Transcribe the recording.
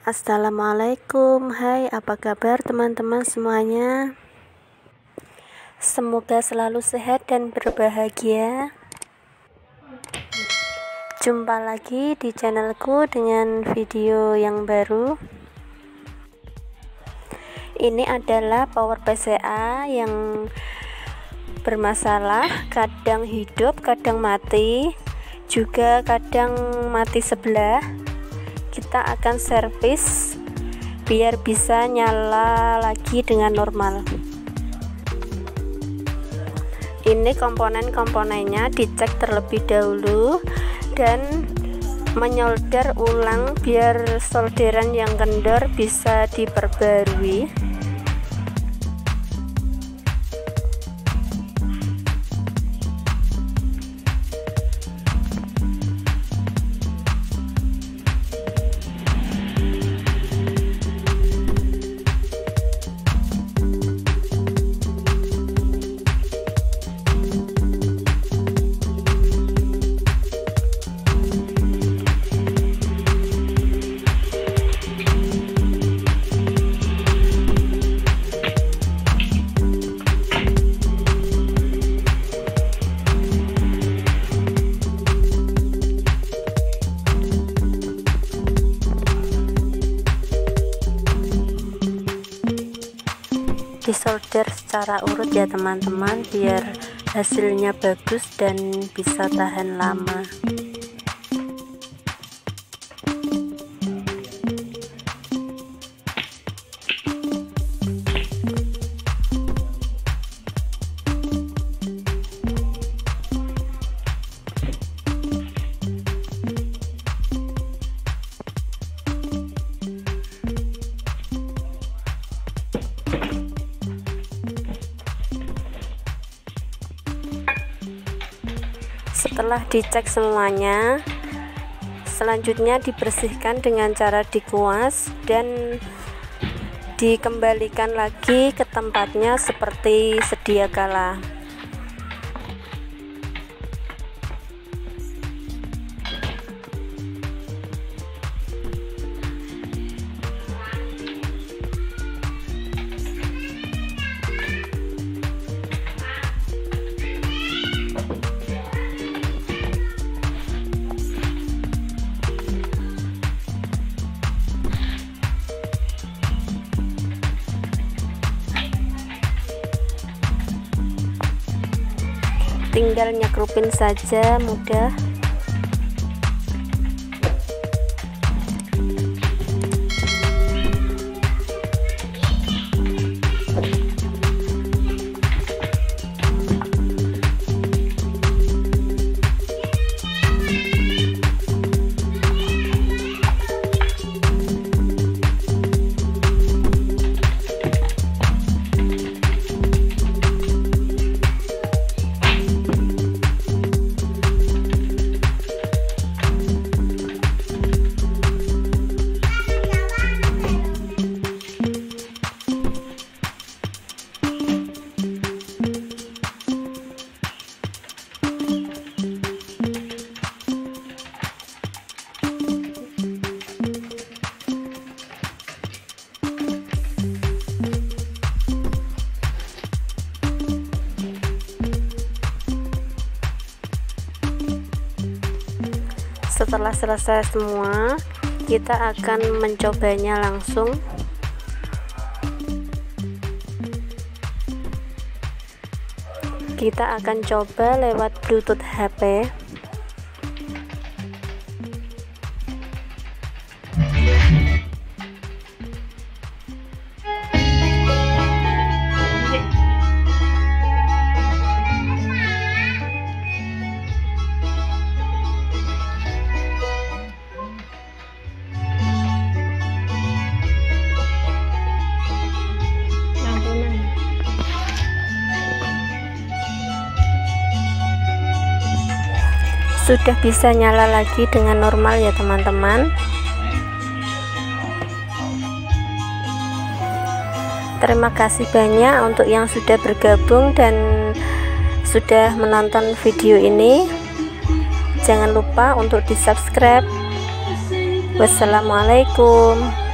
Assalamualaikum, hai, apa kabar teman-teman semuanya? Semoga selalu sehat dan berbahagia. Jumpa lagi di channelku dengan video yang baru. Ini adalah power PCA yang bermasalah, kadang hidup, kadang mati, juga kadang mati sebelah. Kita akan servis biar bisa nyala lagi dengan normal. Ini komponen-komponennya dicek terlebih dahulu dan menyolder ulang biar solderan yang kendor bisa diperbarui. Disolder secara urut ya teman-teman, biar hasilnya bagus dan bisa tahan lama. Setelah dicek semuanya, selanjutnya dibersihkan dengan cara dikuas dan dikembalikan lagi ke tempatnya seperti sedia kala. Tinggal nyekrupin saja, mudah. Setelah selesai semua, kita akan mencobanya langsung. Kita akan coba lewat Bluetooth HP. Sudah bisa nyala lagi dengan normal ya teman-teman. Terima kasih banyak untuk yang sudah bergabung dan sudah menonton video ini. Jangan lupa untuk di subscribe. Wassalamualaikum.